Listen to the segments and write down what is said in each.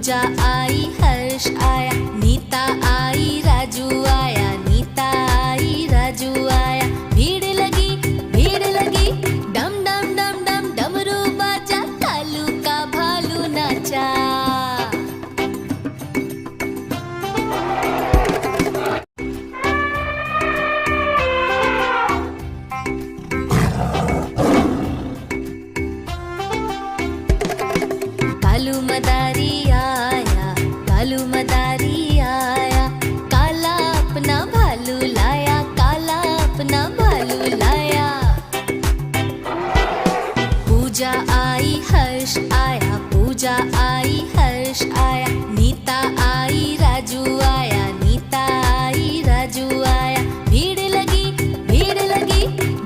पूजा आई, हर्ष आया, नीता आई, राजू आया, नीता आई, राजू आया। भीड़ लगी, डम डम डम डम डमरू बाजा, कालू का भालू नाचा। कालू मदारी आया, कालू मदारी आया, काला अपना भालू लाया, काला अपना भालू लाया। पूजा आई, हर्ष आया, पूजा आई, हर्ष आया, नीता आई, राजू आया, नीता आई, राजू आया। भीड़ लगी,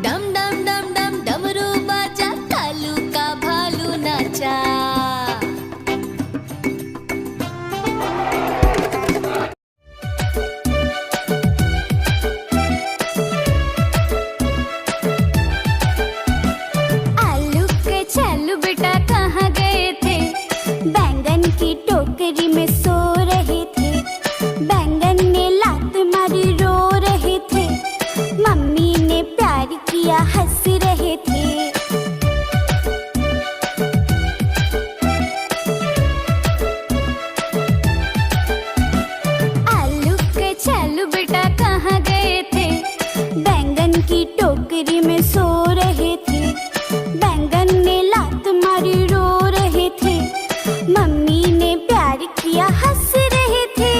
डम डम डम डम डमरू बाजा, कालू का भालू नाचा। टोकरी में सो रहे थे, बैंगन ने लात मारी रो रहे थे, मम्मी ने प्यार किया हंस रहे थे। आलू के चालू बेटा कहाँ गए थे, बैंगन की टोकरी में सो रहे थे, बैंगन ने लात मारी रो रहे थे, मम्मी ने प्यार किया हंस रहे थे।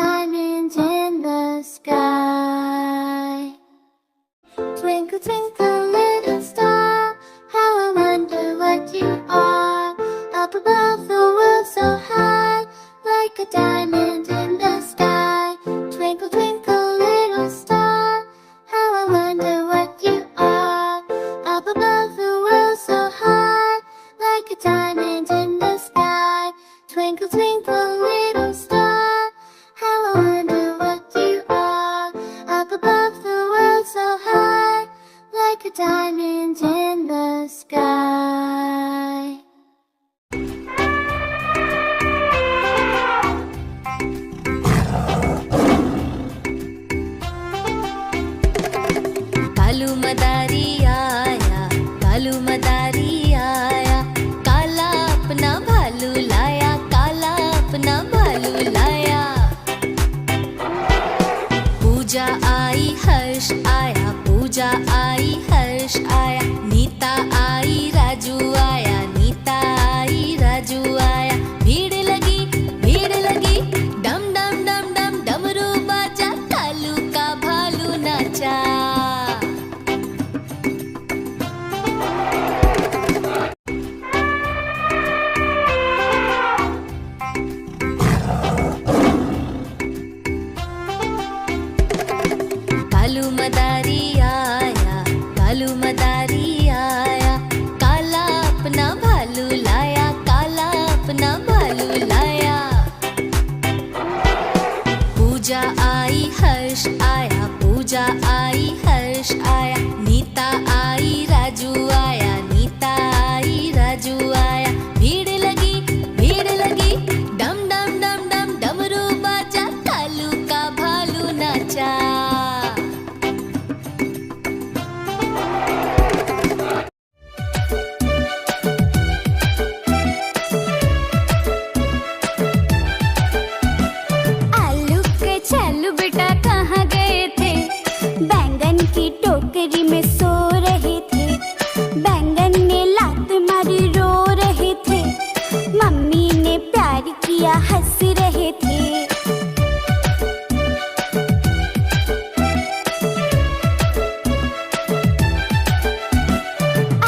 diamond in the sky. Twinkle, twinkle, little star, how I wonder what you are. Up above the world so high, like a diamond in the sky. Twinkle, twinkle, little star, how I wonder what you are. Up above the world so high, like a diamond in the sky. Twinkle, twinkle, little star, how I wonder what you are. Up above the world so high, like a diamond in the sky. पूजा आई हर्ष आया, पूजा आई हर्ष आया, नीता आई राजू आया, नीता आई राजू आया, भीड़ लगी डम डम डम डम डमरू बाजा, कालू का भालू नाचा। आलू के छल्लू बेटा कहाँ गए थे? बैंगन की टोकरी में सो रहे थे। बैंगन ने लात मारी रो रहे थे। मम्मी ने प्यार किया हंस रहे थे।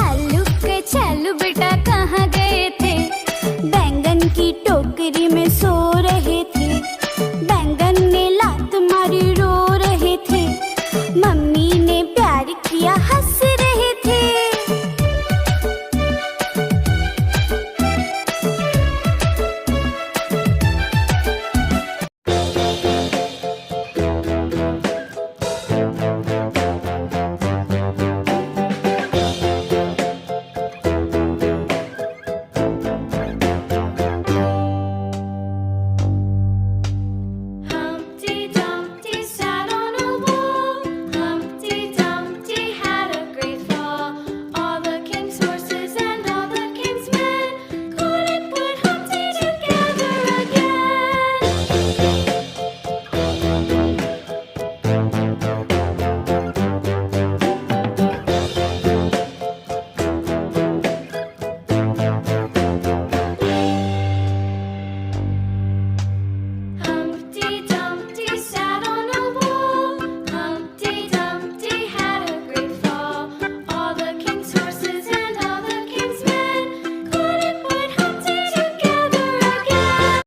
आलू के छल्लू बेटा कहाँ गए थे? बैंगन की टोकरी में सो रहे थे। बैंगन ने लात मारी रो रहे थे। मम्मी ने प्यार किया हंस रहे थे। Humpty Dumpty sat on a wall. Humpty Dumpty had a great fall. All the king's horses and all the king's men couldn't put Humpty together again. Humpty Dumpty sat on a wall. Humpty Dumpty had a great fall. All the king's horses and all the king's men couldn't put Humpty together again.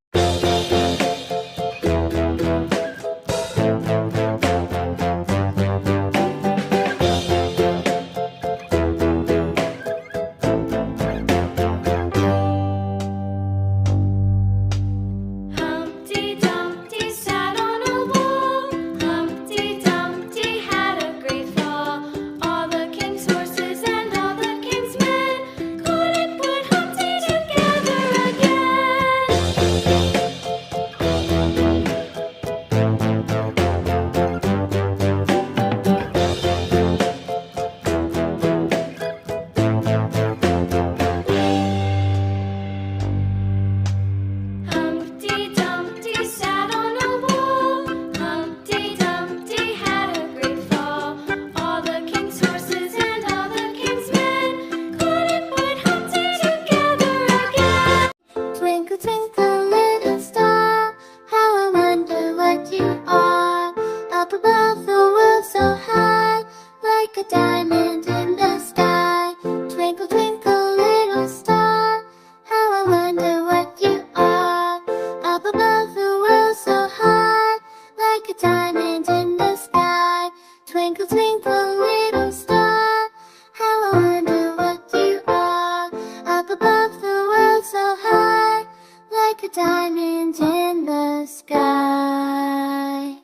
Humpty Dumpty sat on a wall. Humpty Dumpty had a great fall. All the king's horses and all the king's men couldn't put Humpty together again. Humpty Dumpty sat on a wall. Humpty Dumpty had a great fall. All the king's horses and all the king's men couldn't put Humpty together again. Twinkle, twinkle, little star, how I wonder what you are. Up above the world so high, like a diamond in the sky. Twinkle, twinkle, little star, how I wonder what you are. Up above the world so high, like a diamond in the sky. Twinkle, twinkle, little star, how I wonder what you are. Up above the world so high, like a diamond in the sky.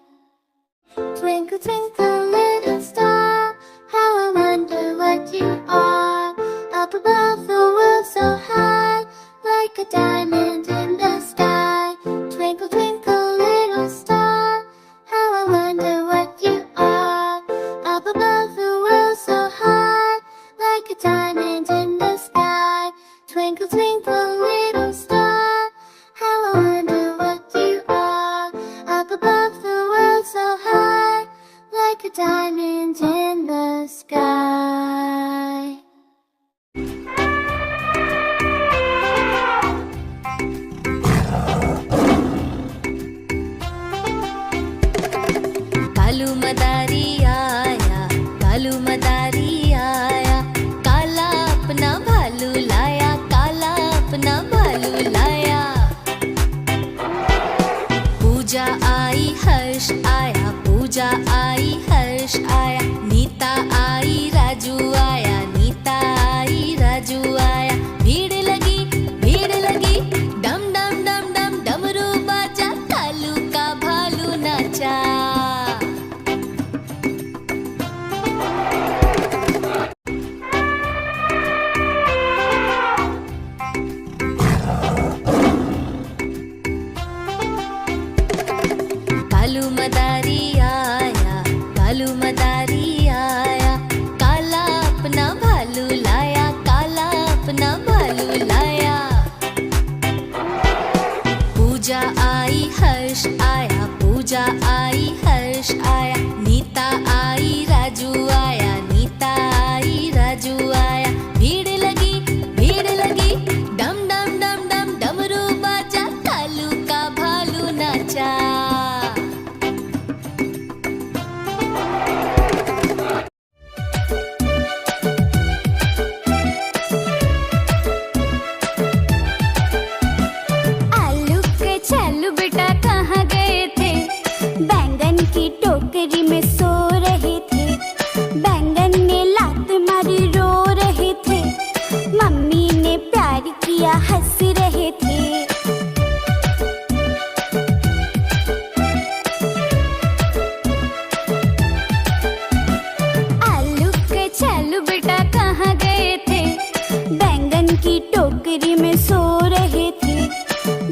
Twinkle, twinkle, little star, how I wonder what you are. Up above the world so high, like a diamond in the sky. Twinkle, twinkle, little star, how I wonder what you are. Up above the world so high, like a diamond in the sky. Twinkle, twinkle, little star, how I wonder what you are. Up above the world so high, like a diamond in the sky. Kalu मदारी आया, कालू मदारी आया, काला अपना भालू लाया, काला अपना भालू लाया। पूजा आई हर्ष आया, पूजा आई हर्ष आया, नीता आई राजू आया, नीता आई राजू आया, भीड़ लगी डम डम डम डम डमरू बाजा, कालू का भालू नाचा। भालू मदारी आया, भालू मदारी आया, काला अपना भालू लाया, काला अपना भालू लाया। पूजा आई हर्ष आया, पूजा आई हर्ष आया, नीता आई राजू आया, नीता आई राजू आया। भीड़ लगी डम डम डम डम डमरू बाजा, कालू का भालू नाचा। आलू के छल्लू बेटा कहाँ गए थे? बैंगन की टोकरी में सो रहे थे। बैंगन ने लात मारी रो रहे थे। मम्मी ने प्यार किया हंस रहे थे। आलू के छल्लू बेटा कहाँ गए थे? बैंगन की टोकरी में सो रहे थे।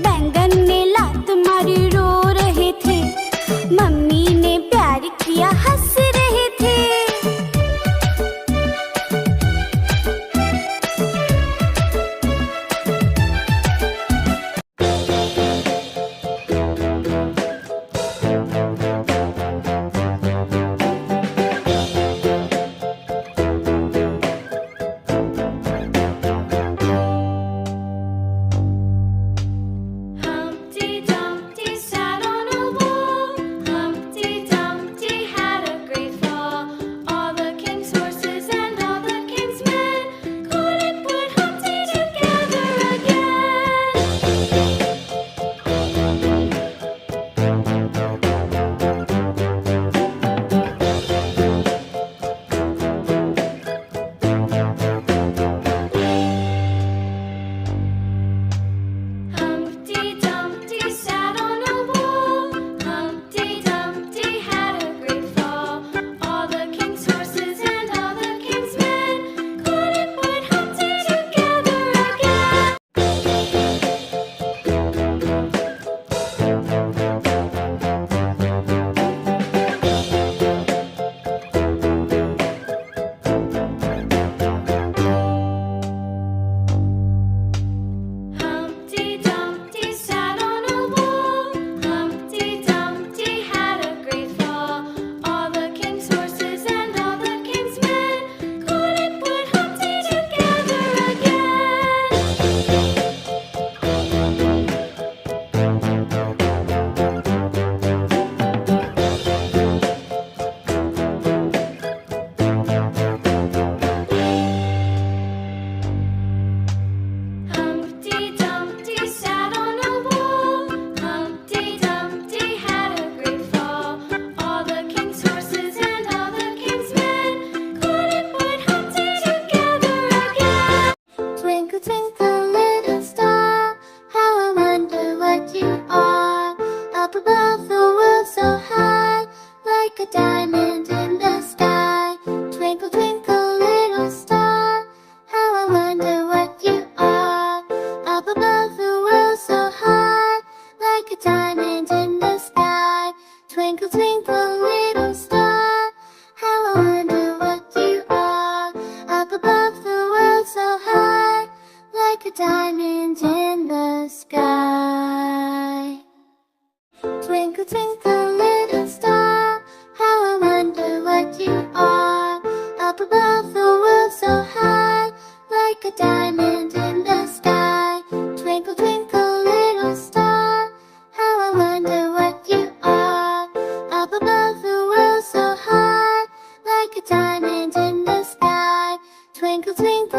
बैंगन ने लात मारी रो रहे थे। मम्मी ने प्यार किया हंस रहे थे। Humpty Dumpty sat on a wall. Humpty Dumpty had a great fall. All the king's horses and all the king's men couldn't put Humpty together again. Humpty Dumpty sat on a wall. Humpty Dumpty had a great fall. All the king's horses and all the king's men couldn't put Humpty together again. Humpty Dumpty sat on a wall. Humpty Dumpty had a great fall. All the king's horses and all the king's men couldn't put Humpty together again. Humpty Dumpty sat on a wall. Humpty Dumpty had a great fall. All the king's horses and all the king's men couldn't put Humpty together again. Twinkle, twinkle, little star, how I wonder what you are. Up above the world so high, like a diamond in the sky. Twinkle, twinkle, little star, how I wonder what you are. Up above the world so high, like a diamond in the sky. Twinkle, twinkle, little star, how I wonder what you are. Up above the world so high, like a diamond in the sky. Twinkle, twinkle, little star, how I wonder what you are. Up above the world so high, like a diamond in the sky. Twinkle, twinkle, little star, how I wonder what you are. Up above the world so high, like a diamond in the sky. Twinkle, twinkle.